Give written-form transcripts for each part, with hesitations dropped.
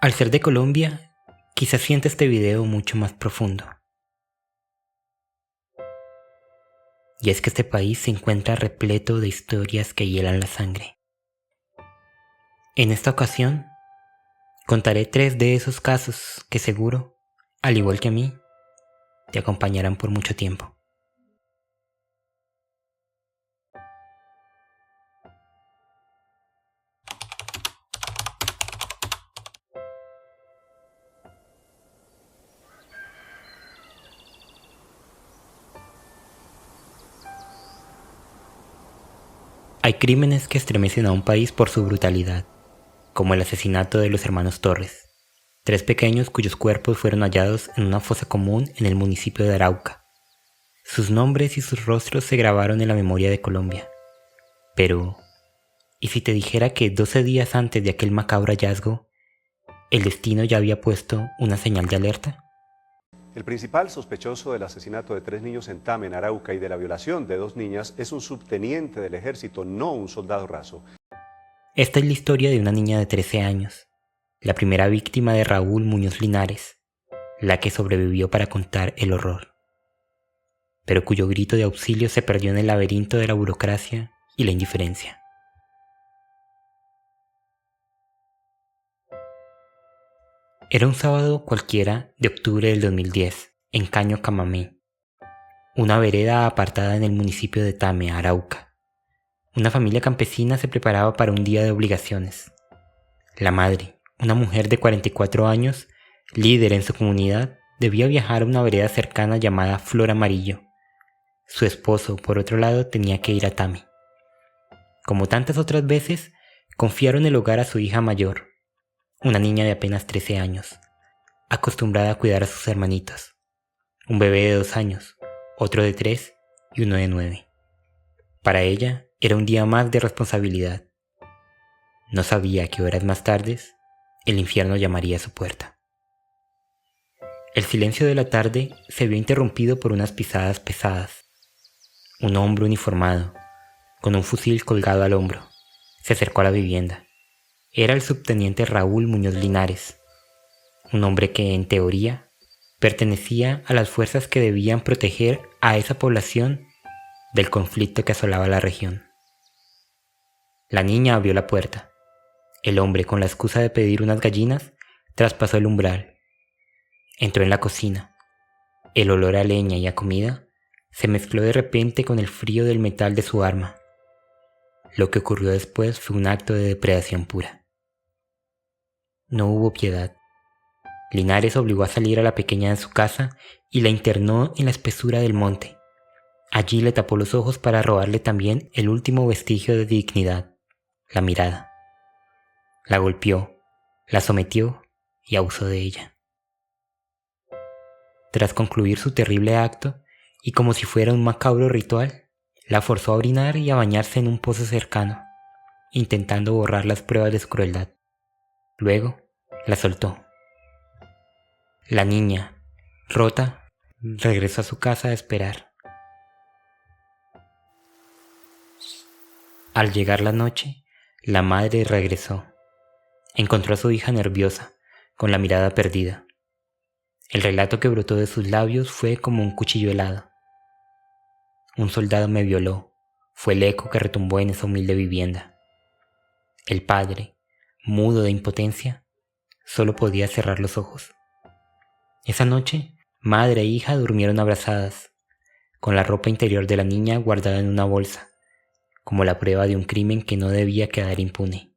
Al ser de Colombia, quizás sienta este video mucho más profundo. Y es que este país se encuentra repleto de historias que hielan la sangre. En esta ocasión, contaré 3 de esos casos que seguro, al igual que a mí, te acompañarán por mucho tiempo. Hay crímenes que estremecen a un país por su brutalidad, como el asesinato de los hermanos Torres, 3 pequeños cuyos cuerpos fueron hallados en una fosa común en el municipio de Arauca. Sus nombres y sus rostros se grabaron en la memoria de Colombia. Pero, ¿y si te dijera que 12 días antes de aquel macabro hallazgo, el destino ya había puesto una señal de alerta? El principal sospechoso del asesinato de 3 niños en Tame, en Arauca, y de la violación de 2 niñas es un subteniente del ejército, no un soldado raso. Esta es la historia de una niña de 13 años, la primera víctima de Raúl Muñoz Linares, la que sobrevivió para contar el horror, pero cuyo grito de auxilio se perdió en el laberinto de la burocracia y la indiferencia. Era un sábado cualquiera de octubre del 2010, en Caño Camamé, una vereda apartada en el municipio de Tame, Arauca. Una familia campesina se preparaba para un día de obligaciones. La madre, una mujer de 44 años, líder en su comunidad, debía viajar a una vereda cercana llamada Flor Amarillo. Su esposo, por otro lado, tenía que ir a Tame. Como tantas otras veces, confiaron el hogar a su hija mayor, una niña de apenas 13 años, acostumbrada a cuidar a sus hermanitos. Un bebé de 2 años, otro de 3 y uno de 9. Para ella era un día más de responsabilidad. No sabía que horas más tarde el infierno llamaría a su puerta. El silencio de la tarde se vio interrumpido por unas pisadas pesadas. Un hombre uniformado, con un fusil colgado al hombro, se acercó a la vivienda. Era el subteniente Raúl Muñoz Linares, un hombre que, en teoría, pertenecía a las fuerzas que debían proteger a esa población del conflicto que asolaba la región. La niña abrió la puerta. El hombre, con la excusa de pedir unas gallinas, traspasó el umbral. Entró en la cocina. El olor a leña y a comida se mezcló de repente con el frío del metal de su arma. Lo que ocurrió después fue un acto de depredación pura. No hubo piedad. Linares obligó a salir a la pequeña de su casa y la internó en la espesura del monte. Allí le tapó los ojos para robarle también el último vestigio de dignidad, la mirada. La golpeó, la sometió y abusó de ella. Tras concluir su terrible acto, y como si fuera un macabro ritual, la forzó a orinar y a bañarse en un pozo cercano, intentando borrar las pruebas de su crueldad. Luego, la soltó. La niña, rota, regresó a su casa a esperar. Al llegar la noche, la madre regresó. Encontró a su hija nerviosa, con la mirada perdida. El relato que brotó de sus labios fue como un cuchillo helado. Un soldado me violó, fue el eco que retumbó en esa humilde vivienda. El padre, mudo de impotencia, solo podía cerrar los ojos. Esa noche, madre e hija durmieron abrazadas, con la ropa interior de la niña guardada en una bolsa, como la prueba de un crimen que no debía quedar impune.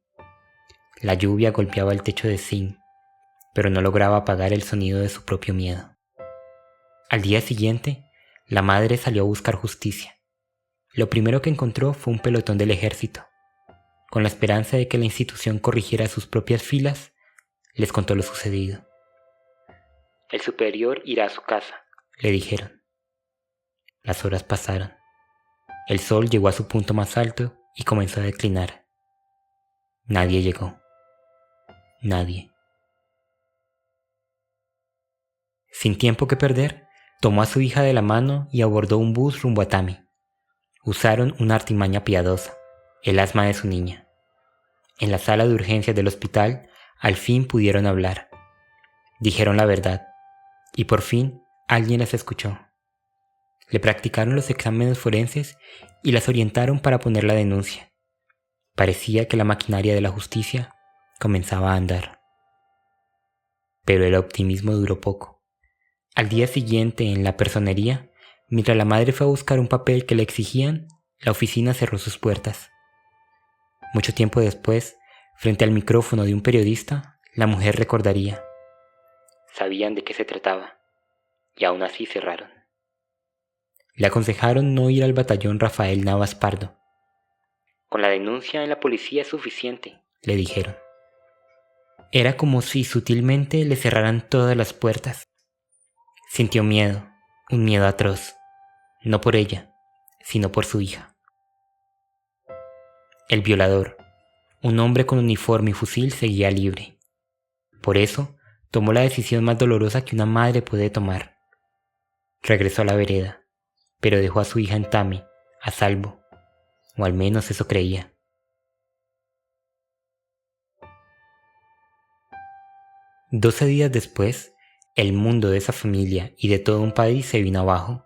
La lluvia golpeaba el techo de zinc, pero no lograba apagar el sonido de su propio miedo. Al día siguiente, la madre salió a buscar justicia. Lo primero que encontró fue un pelotón del ejército. Con la esperanza de que la institución corrigiera sus propias filas, les contó lo sucedido. El superior irá a su casa, le dijeron. Las horas pasaron. El sol llegó a su punto más alto y comenzó a declinar. Nadie llegó. Nadie. Sin tiempo que perder, tomó a su hija de la mano y abordó un bus rumbo a Tame. Usaron una artimaña piadosa, el asma de su niña. En la sala de urgencias del hospital al fin pudieron hablar. Dijeron la verdad, y por fin alguien las escuchó. Le practicaron los exámenes forenses y las orientaron para poner la denuncia. Parecía que la maquinaria de la justicia comenzaba a andar. Pero el optimismo duró poco. Al día siguiente, en la personería, mientras la madre fue a buscar un papel que le exigían, la oficina cerró sus puertas. Mucho tiempo después, frente al micrófono de un periodista, la mujer recordaría: sabían de qué se trataba, y aún así cerraron. Le aconsejaron no ir al batallón Rafael Navas Pardo. Con la denuncia en la policía es suficiente, le dijeron. Era como si sutilmente le cerraran todas las puertas. Sintió miedo, un miedo atroz, no por ella, sino por su hija. El violador, un hombre con uniforme y fusil, seguía libre. Por eso, tomó la decisión más dolorosa que una madre puede tomar. Regresó a la vereda, pero dejó a su hija en Tame, a salvo, o al menos eso creía. Doce días después, el mundo de esa familia y de todo un país se vino abajo.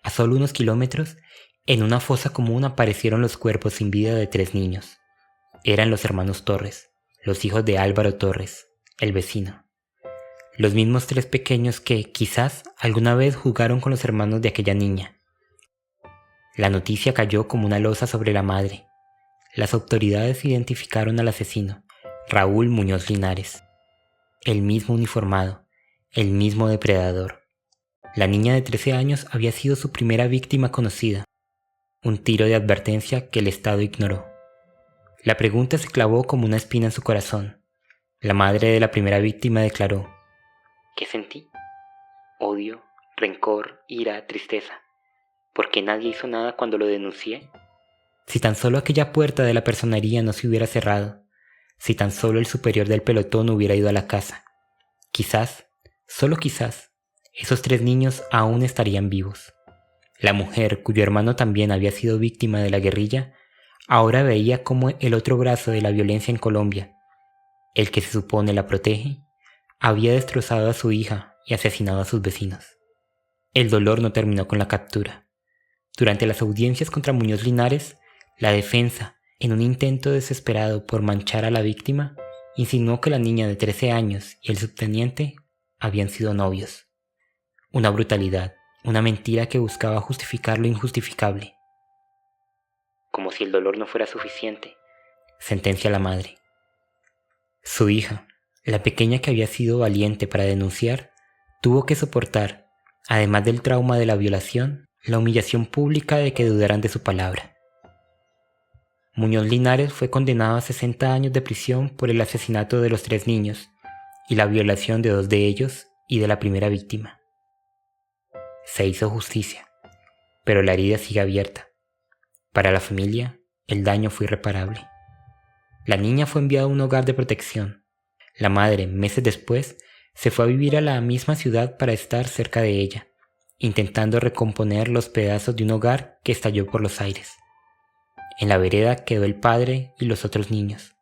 A solo unos kilómetros, en una fosa común aparecieron los cuerpos sin vida de 3 niños. Eran los hermanos Torres, los hijos de Álvaro Torres, el vecino. Los mismos 3 pequeños que, quizás, alguna vez jugaron con los hermanos de aquella niña. La noticia cayó como una losa sobre la madre. Las autoridades identificaron al asesino, Raúl Muñoz Linares. El mismo uniformado, el mismo depredador. La niña de 13 años había sido su primera víctima conocida. Un tiro de advertencia que el Estado ignoró. La pregunta se clavó como una espina en su corazón. La madre de la primera víctima declaró: ¿qué sentí? Odio, rencor, ira, tristeza. ¿Por qué nadie hizo nada cuando lo denuncié? Si tan solo aquella puerta de la personería no se hubiera cerrado, si tan solo el superior del pelotón hubiera ido a la casa, quizás, solo quizás, esos 3 niños aún estarían vivos. La mujer, cuyo hermano también había sido víctima de la guerrilla, ahora veía cómo el otro brazo de la violencia en Colombia, el que se supone la protege, había destrozado a su hija y asesinado a sus vecinos. El dolor no terminó con la captura. Durante las audiencias contra Muñoz Linares, la defensa, en un intento desesperado por manchar a la víctima, insinuó que la niña de 13 años y el subteniente habían sido novios. Una brutalidad, una mentira que buscaba justificar lo injustificable. Como si el dolor no fuera suficiente, sentencia la madre. Su hija, la pequeña que había sido valiente para denunciar, tuvo que soportar, además del trauma de la violación, la humillación pública de que dudaran de su palabra. Muñoz Linares fue condenado a 60 años de prisión por el asesinato de los 3 niños y la violación de 2 de ellos y de la primera víctima. Se hizo justicia, pero la herida sigue abierta. Para la familia, el daño fue irreparable. La niña fue enviada a un hogar de protección. La madre, meses después, se fue a vivir a la misma ciudad para estar cerca de ella, intentando recomponer los pedazos de un hogar que estalló por los aires. En la vereda quedó el padre y los otros niños.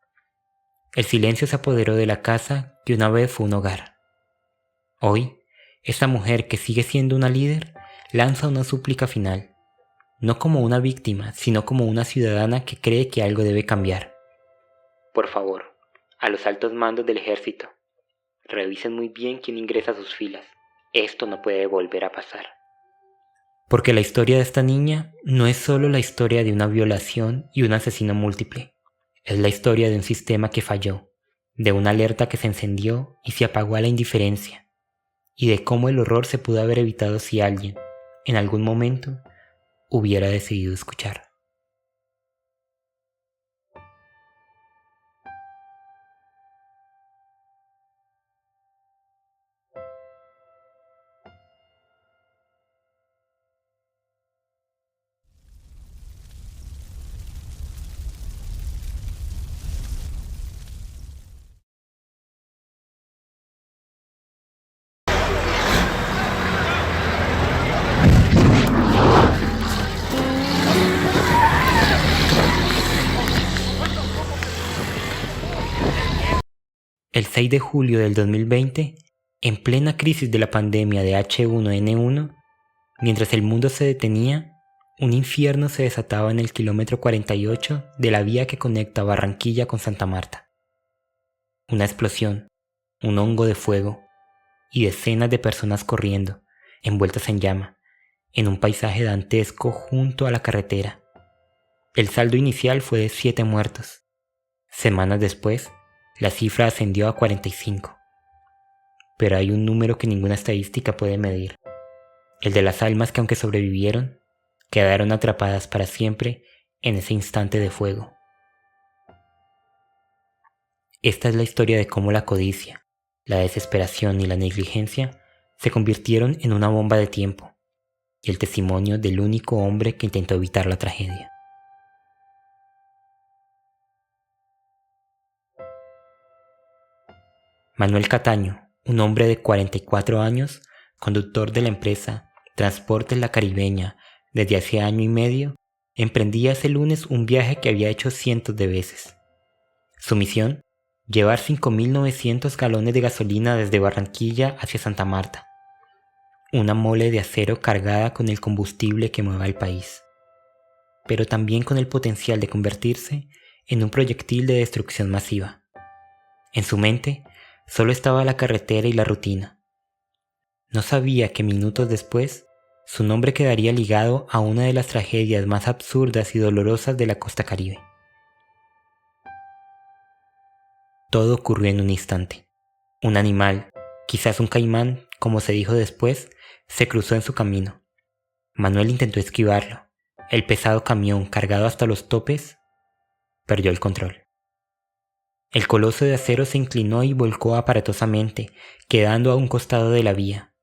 El silencio se apoderó de la casa que una vez fue un hogar. Hoy, esta mujer que sigue siendo una líder, lanza una súplica final, no como una víctima, sino como una ciudadana que cree que algo debe cambiar. Por favor, a los altos mandos del ejército, revisen muy bien quién ingresa a sus filas. Esto no puede volver a pasar. Porque la historia de esta niña no es solo la historia de una violación y un asesino múltiple. Es la historia de un sistema que falló, de una alerta que se encendió y se apagó a la indiferencia, y de cómo el horror se pudo haber evitado si alguien, en algún momento, hubiera decidido escuchar. El 6 de julio del 2020, en plena crisis de la pandemia de H1N1, mientras el mundo se detenía, un infierno se desataba en el kilómetro 48 de la vía que conecta Barranquilla con Santa Marta. Una explosión, un hongo de fuego y decenas de personas corriendo, envueltas en llama, en un paisaje dantesco junto a la carretera. El saldo inicial fue de 7 muertos. Semanas después, la cifra ascendió a 45. Pero hay un número que ninguna estadística puede medir: el de las almas que, aunque sobrevivieron, quedaron atrapadas para siempre en ese instante de fuego. Esta es la historia de cómo la codicia, la desesperación y la negligencia se convirtieron en una bomba de tiempo, y el testimonio del único hombre que intentó evitar la tragedia. Manuel Cataño, un hombre de 44 años, conductor de la empresa Transportes La Caribeña desde hace año y medio, emprendía ese lunes un viaje que había hecho cientos de veces. Su misión: llevar 5.900 galones de gasolina desde Barranquilla hacia Santa Marta, una mole de acero cargada con el combustible que mueva el país, pero también con el potencial de convertirse en un proyectil de destrucción masiva. En su mente solo estaba la carretera y la rutina. No sabía que minutos después su nombre quedaría ligado a una de las tragedias más absurdas y dolorosas de la costa caribe. Todo ocurrió en un instante. Un animal, quizás un caimán, como se dijo después, se cruzó en su camino. Manuel intentó esquivarlo. El pesado camión, cargado hasta los topes, perdió el control. El coloso de acero se inclinó y volcó aparatosamente, quedando a un costado de la vía.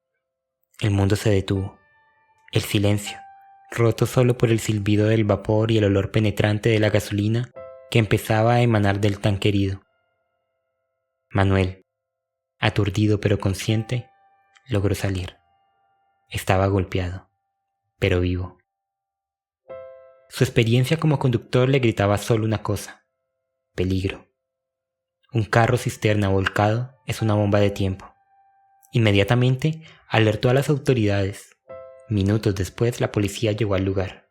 El mundo se detuvo. El silencio, roto solo por el silbido del vapor y el olor penetrante de la gasolina que empezaba a emanar del tanque herido. Manuel, aturdido pero consciente, logró salir. Estaba golpeado, pero vivo. Su experiencia como conductor le gritaba solo una cosa: peligro. Un carro cisterna volcado es una bomba de tiempo. Inmediatamente alertó a las autoridades. Minutos después la policía llegó al lugar.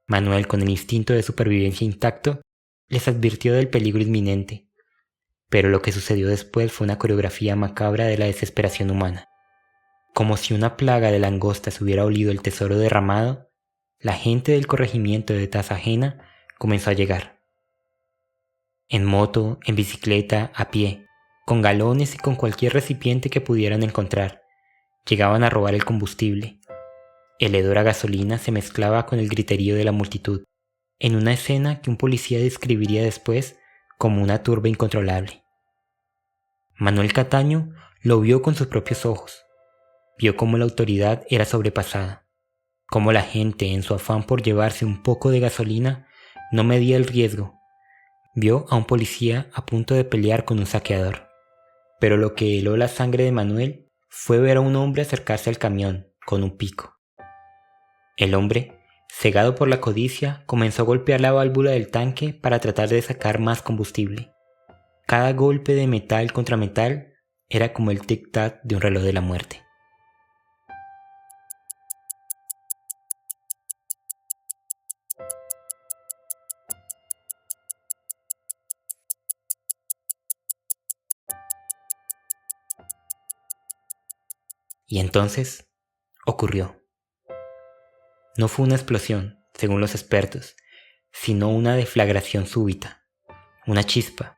Manuel, con el instinto de supervivencia intacto, les advirtió del peligro inminente. Pero lo que sucedió después fue una coreografía macabra de la desesperación humana. Como si una plaga de langostas hubiera olido el tesoro derramado, la gente del corregimiento de Taza Ajena comenzó a llegar. En moto, en bicicleta, a pie, con galones y con cualquier recipiente que pudieran encontrar. Llegaban a robar el combustible. El hedor a gasolina se mezclaba con el griterío de la multitud, en una escena que un policía describiría después como una turba incontrolable. Manuel Cataño lo vio con sus propios ojos. Vio cómo la autoridad era sobrepasada, cómo la gente, en su afán por llevarse un poco de gasolina, no medía el riesgo. Vio a un policía a punto de pelear con un saqueador. Pero lo que heló la sangre de Manuel fue ver a un hombre acercarse al camión con un pico. El hombre, cegado por la codicia, comenzó a golpear la válvula del tanque para tratar de sacar más combustible. Cada golpe de metal contra metal era como el tic-tac de un reloj de la muerte. Y entonces ocurrió. No fue una explosión, según los expertos, sino una deflagración súbita, una chispa,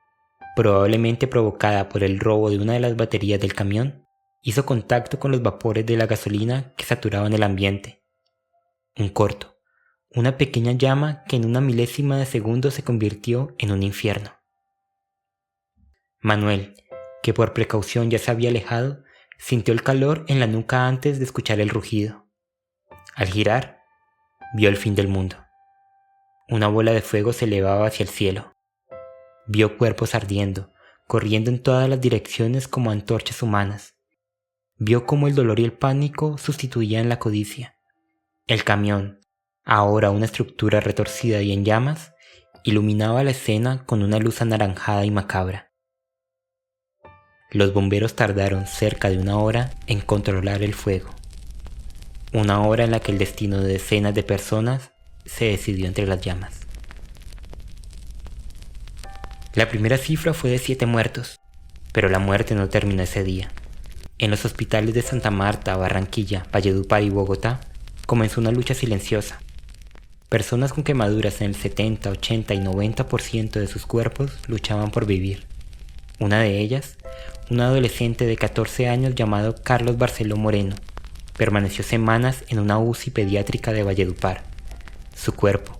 probablemente provocada por el robo de una de las baterías del camión, hizo contacto con los vapores de la gasolina que saturaban el ambiente. Un corto, una pequeña llama que en una milésima de segundo se convirtió en un infierno. Manuel, que por precaución ya se había alejado, sintió el calor en la nuca antes de escuchar el rugido. Al girar, vio el fin del mundo. Una bola de fuego se elevaba hacia el cielo. Vio cuerpos ardiendo, corriendo en todas las direcciones como antorchas humanas. Vio cómo el dolor y el pánico sustituían la codicia. El camión, ahora una estructura retorcida y en llamas, iluminaba la escena con una luz anaranjada y macabra. Los bomberos tardaron cerca de 1 hora en controlar el fuego. 1 hora en la que el destino de decenas de personas se decidió entre las llamas. La primera cifra fue de 7 muertos, pero la muerte no terminó ese día. En los hospitales de Santa Marta, Barranquilla, Valledupar y Bogotá comenzó una lucha silenciosa. Personas con quemaduras en el 70, 80 y 90% de sus cuerpos luchaban por vivir. Una de ellas, un adolescente de 14 años llamado Carlos Barceló Moreno, permaneció semanas en una UCI pediátrica de Valledupar. Su cuerpo,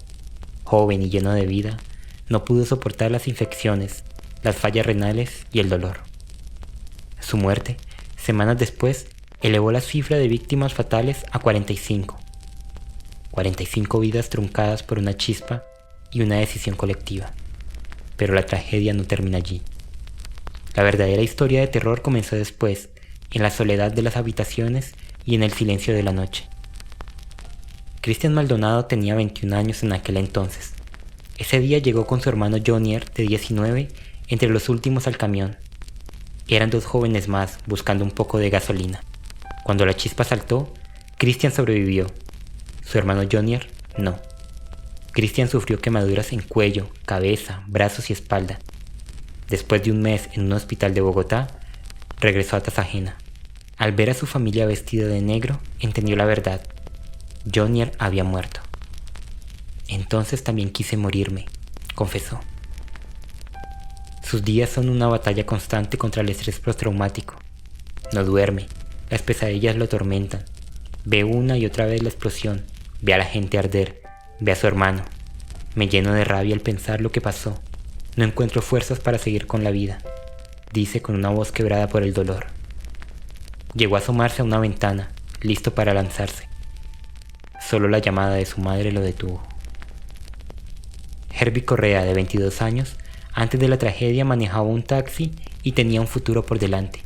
joven y lleno de vida, no pudo soportar las infecciones, las fallas renales y el dolor. Su muerte, semanas después, elevó la cifra de víctimas fatales a 45. 45 vidas truncadas por una chispa y una decisión colectiva. Pero la tragedia no termina allí. La verdadera historia de terror comenzó después, en la soledad de las habitaciones y en el silencio de la noche. Cristian Maldonado tenía 21 años en aquel entonces. Ese día llegó con su hermano Jonier, de 19, entre los últimos al camión. Eran 2 jóvenes más buscando un poco de gasolina. Cuando la chispa saltó, Cristian sobrevivió. Su hermano Jonier, no. Cristian sufrió quemaduras en cuello, cabeza, brazos y espalda. Después de un mes en un hospital de Bogotá, regresó a Tasajena. Al ver a su familia vestida de negro, entendió la verdad. Jonier había muerto. Entonces también quise morirme, confesó. Sus días son una batalla constante contra el estrés postraumático. No duerme, las pesadillas lo atormentan. Ve una y otra vez la explosión, ve a la gente arder, ve a su hermano. Me lleno de rabia al pensar lo que pasó. No encuentro fuerzas para seguir con la vida, dice con una voz quebrada por el dolor. Llegó a asomarse a una ventana, listo para lanzarse. Solo la llamada de su madre lo detuvo. Herbie Correa, de 22 años, antes de la tragedia manejaba un taxi y tenía un futuro por delante.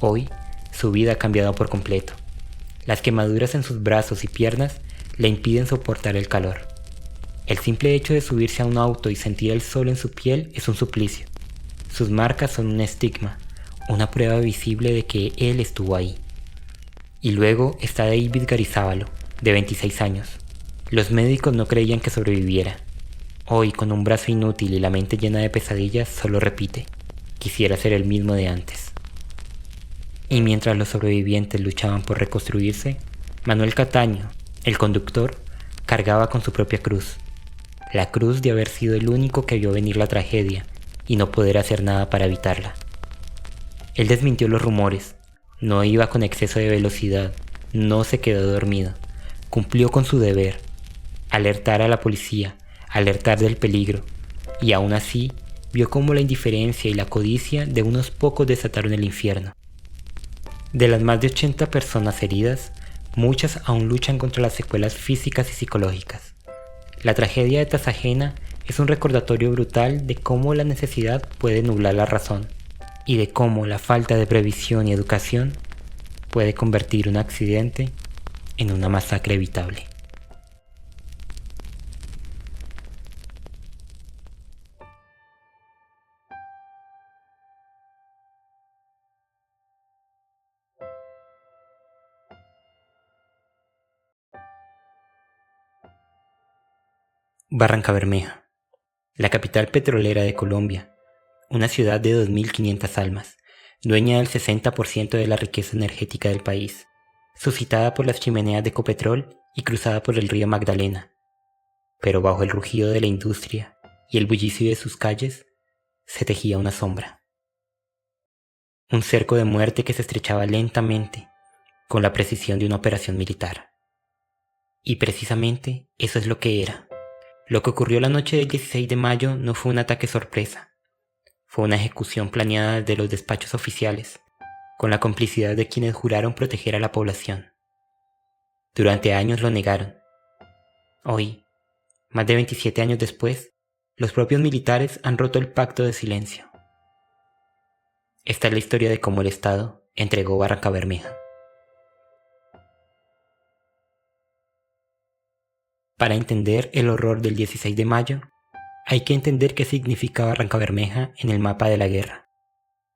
Hoy, su vida ha cambiado por completo. Las quemaduras en sus brazos y piernas le impiden soportar el calor. El simple hecho de subirse a un auto y sentir el sol en su piel es un suplicio. Sus marcas son un estigma, una prueba visible de que él estuvo ahí. Y luego está David Garizábalo, de 26 años. Los médicos no creían que sobreviviera. Hoy, con un brazo inútil y la mente llena de pesadillas, solo repite: quisiera ser el mismo de antes. Y mientras los sobrevivientes luchaban por reconstruirse, Manuel Cataño, el conductor, cargaba con su propia cruz. La cruz de haber sido el único que vio venir la tragedia y no poder hacer nada para evitarla. Él desmintió los rumores, no iba con exceso de velocidad, no se quedó dormido, cumplió con su deber: alertar a la policía, alertar del peligro, y aún así vio cómo la indiferencia y la codicia de unos pocos desataron el infierno. De las más de 80 personas heridas, muchas aún luchan contra las secuelas físicas y psicológicas. La tragedia de Tasajena es un recordatorio brutal de cómo la necesidad puede nublar la razón y de cómo la falta de previsión y educación puede convertir un accidente en una masacre evitable. Barrancabermeja, la capital petrolera de Colombia, una ciudad de 2.500 almas, dueña del 60% de la riqueza energética del país, suscitada por las chimeneas de Ecopetrol y cruzada por el río Magdalena. Pero bajo el rugido de la industria y el bullicio de sus calles, se tejía una sombra. Un cerco de muerte que se estrechaba lentamente, con la precisión de una operación militar. Y precisamente eso es lo que era. Lo que ocurrió la noche del 16 de mayo no fue un ataque sorpresa. Fue una ejecución planeada desde los despachos oficiales, con la complicidad de quienes juraron proteger a la población. Durante años lo negaron. Hoy, más de 27 años después, los propios militares han roto el pacto de silencio. Esta es la historia de cómo el Estado entregó Barrancabermeja. Para entender el horror del 16 de mayo, hay que entender qué significa Barrancabermeja en el mapa de la guerra.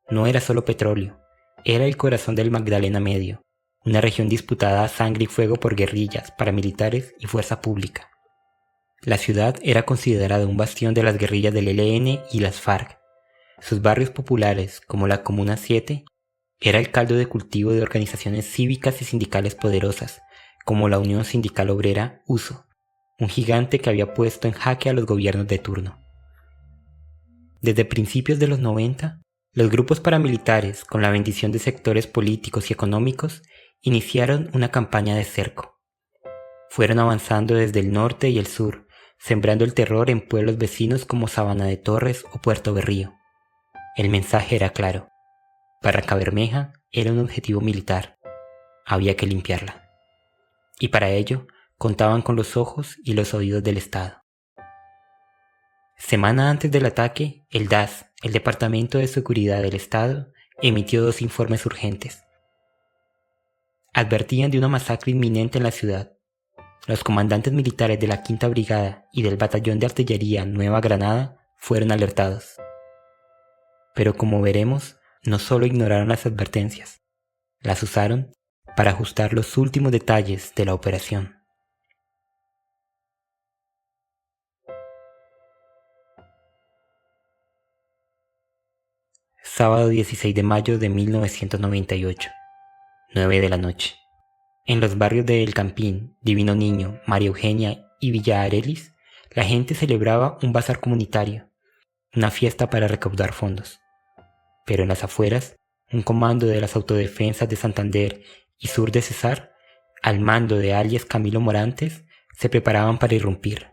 no era solo petróleo, era el corazón del Magdalena Medio, una región disputada a sangre y fuego por guerrillas, paramilitares y fuerza pública. La ciudad era considerada un bastión de las guerrillas del ELN y las FARC. Sus barrios populares, como la Comuna 7, era el caldo de cultivo de organizaciones cívicas y sindicales poderosas, como la Unión Sindical Obrera USO, un gigante que había puesto en jaque a los gobiernos de turno. Desde principios de los 90, los grupos paramilitares, con la bendición de sectores políticos y económicos, iniciaron una campaña de cerco. Fueron avanzando desde el norte y el sur, sembrando el terror en pueblos vecinos como Sabana de Torres o Puerto Berrío. El mensaje era claro. Barrancabermeja era un objetivo militar. Había que limpiarla. Y para ello contaban con los ojos y los oídos del Estado. Semana antes del ataque, el DAS, el Departamento de Seguridad del Estado, emitió 2 informes urgentes. Advertían de una masacre inminente en la ciudad. Los comandantes militares de la 5ª Brigada y del Batallón de Artillería Nueva Granada fueron alertados. Pero como veremos, no solo ignoraron las advertencias, las usaron para ajustar los últimos detalles de la operación. Sábado 16 de mayo de 1998, 9 de la noche. En los barrios de El Campín, Divino Niño, María Eugenia y Villa Arelis, la gente celebraba un bazar comunitario, una fiesta para recaudar fondos. Pero en las afueras, un comando de las autodefensas de Santander y sur de Cesar, al mando de alias Camilo Morantes, se preparaban para irrumpir.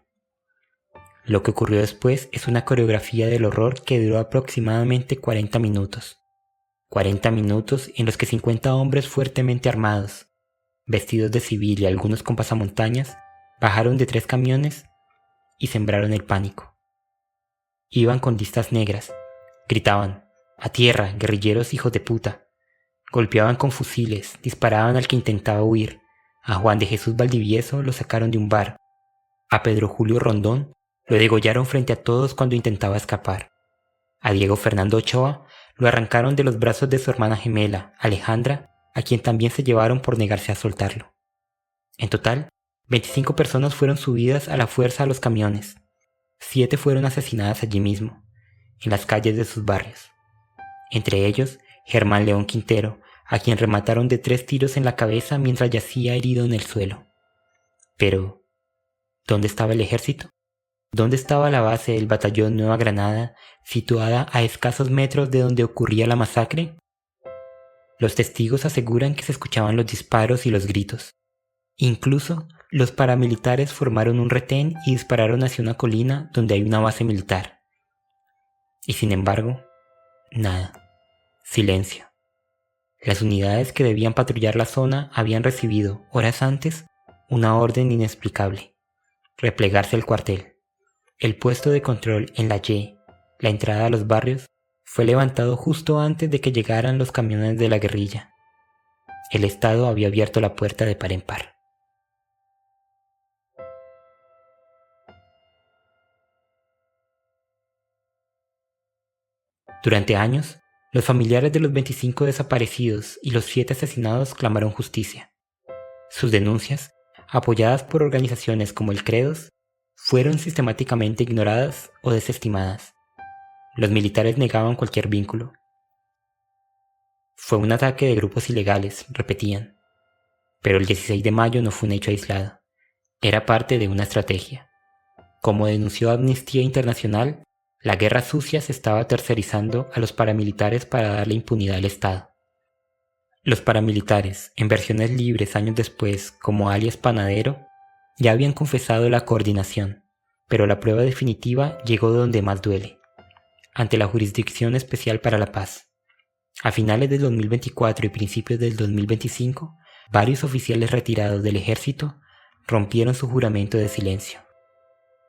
Lo que ocurrió después es una coreografía del horror que duró aproximadamente 40 minutos. 40 minutos en los que 50 hombres fuertemente armados, vestidos de civil y algunos con pasamontañas, bajaron de 3 camiones y sembraron el pánico. Iban con listas negras, gritaban: «¡A tierra, guerrilleros hijos de puta!». Golpeaban con fusiles, disparaban al que intentaba huir. A Juan de Jesús Valdivieso lo sacaron de un bar. A Pedro Julio Rondón lo degollaron frente a todos cuando intentaba escapar. A Diego Fernando Ochoa lo arrancaron de los brazos de su hermana gemela, Alejandra, a quien también se llevaron por negarse a soltarlo. En total, 25 personas fueron subidas a la fuerza a los camiones. 7 fueron asesinadas allí mismo, en las calles de sus barrios. Entre ellos, Germán León Quintero, a quien remataron de 3 tiros en la cabeza mientras yacía herido en el suelo. Pero, ¿dónde estaba el ejército? ¿Dónde estaba la base del Batallón Nueva Granada, situada a escasos metros de donde ocurría la masacre? Los testigos aseguran que se escuchaban los disparos y los gritos. Incluso, los paramilitares formaron un retén y dispararon hacia una colina donde hay una base militar. Y sin embargo, nada. Silencio. Las unidades que debían patrullar la zona habían recibido, horas antes, una orden inexplicable: replegarse al cuartel. El puesto de control en la Y, la entrada a los barrios, fue levantado justo antes de que llegaran los camiones de la guerrilla. El Estado había abierto la puerta de par en par. Durante años, los familiares de los 25 desaparecidos y los 7 asesinados clamaron justicia. Sus denuncias, apoyadas por organizaciones como el Credos, fueron sistemáticamente ignoradas o desestimadas. Los militares negaban cualquier vínculo. Fue un ataque de grupos ilegales, repetían. Pero el 16 de mayo no fue un hecho aislado. Era parte de una estrategia. Como denunció Amnistía Internacional, la guerra sucia se estaba tercerizando a los paramilitares para darle impunidad al Estado. Los paramilitares, en versiones libres años después, como alias Panadero, ya habían confesado la coordinación, pero la prueba definitiva llegó donde más duele, ante la Jurisdicción Especial para la Paz. A finales del 2024 y principios del 2025, varios oficiales retirados del ejército rompieron su juramento de silencio.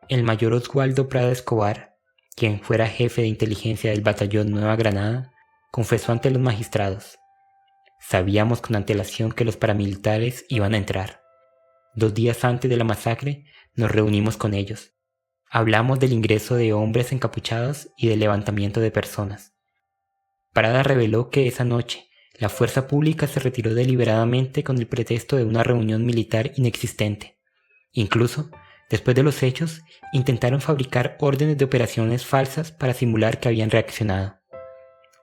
El mayor Oswaldo Prada Escobar, quien fuera jefe de inteligencia del Batallón Nueva Granada, confesó ante los magistrados: «Sabíamos con antelación que los paramilitares iban a entrar. 2 días antes de la masacre nos reunimos con ellos. Hablamos del ingreso de hombres encapuchados y del levantamiento de personas. Parada reveló que esa noche la fuerza pública se retiró deliberadamente con el pretexto de una reunión militar inexistente. Incluso, después de los hechos, intentaron fabricar órdenes de operaciones falsas para simular que habían reaccionado.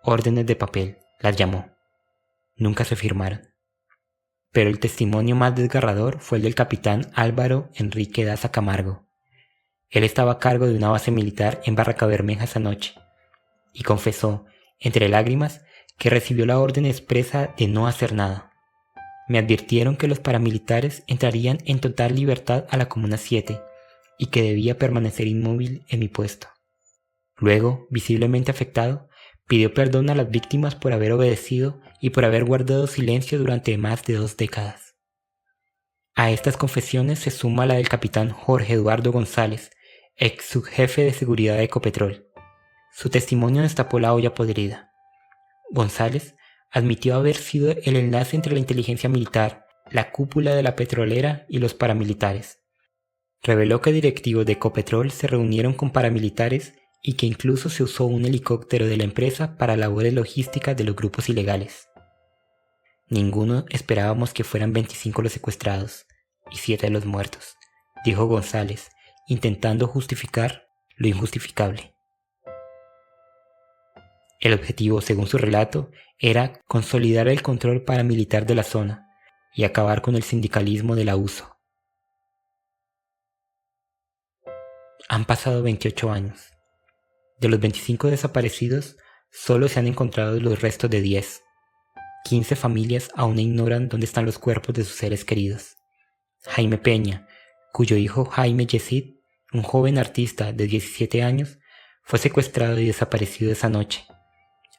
Órdenes de papel, las llamó. Nunca se firmaron. Pero el testimonio más desgarrador fue el del capitán Álvaro Enrique Daza Camargo. Él estaba a cargo de una base militar en Barrancabermeja esa noche, y confesó, entre lágrimas, que recibió la orden expresa de no hacer nada. Me advirtieron que los paramilitares entrarían en total libertad a la Comuna 7 y que debía permanecer inmóvil en mi puesto. Luego, visiblemente afectado, pidió perdón a las víctimas por haber obedecido y por haber guardado silencio durante más de 2 décadas. A estas confesiones se suma la del capitán Jorge Eduardo González, ex subjefe de seguridad de Ecopetrol. Su testimonio destapó la olla podrida. González admitió haber sido el enlace entre la inteligencia militar, la cúpula de la petrolera y los paramilitares. Reveló que directivos de Ecopetrol se reunieron con paramilitares y que incluso se usó un helicóptero de la empresa para labores logísticas de los grupos ilegales. Ninguno esperábamos que fueran 25 los secuestrados y 7 los muertos, dijo González, intentando justificar lo injustificable. El objetivo, según su relato, era consolidar el control paramilitar de la zona y acabar con el sindicalismo del abuso. Han pasado 28 años. De los 25 desaparecidos, solo se han encontrado los restos de 10. 15 familias aún ignoran dónde están los cuerpos de sus seres queridos. Jaime Peña, cuyo hijo Jaime Yesid, un joven artista de 17 años, fue secuestrado y desaparecido esa noche.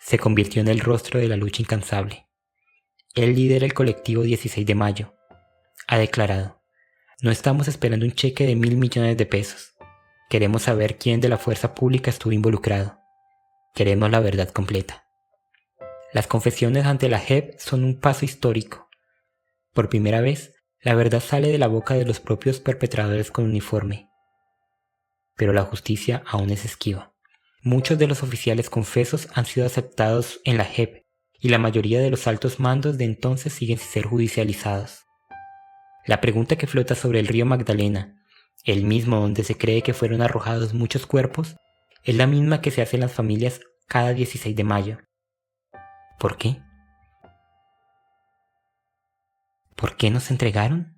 Se convirtió en el rostro de la lucha incansable. Él lidera el colectivo 16 de mayo. Ha declarado: no estamos esperando un cheque de 1.000 millones de pesos. Queremos saber quién de la fuerza pública estuvo involucrado. Queremos la verdad completa. Las confesiones ante la JEP son un paso histórico. Por primera vez, la verdad sale de la boca de los propios perpetradores con uniforme. Pero la justicia aún es esquiva. Muchos de los oficiales confesos han sido aceptados en la JEP y la mayoría de los altos mandos de entonces siguen sin ser judicializados. La pregunta que flota sobre el río Magdalena, el mismo donde se cree que fueron arrojados muchos cuerpos, es la misma que se hacen las familias cada 16 de mayo. ¿Por qué? ¿Por qué nos entregaron?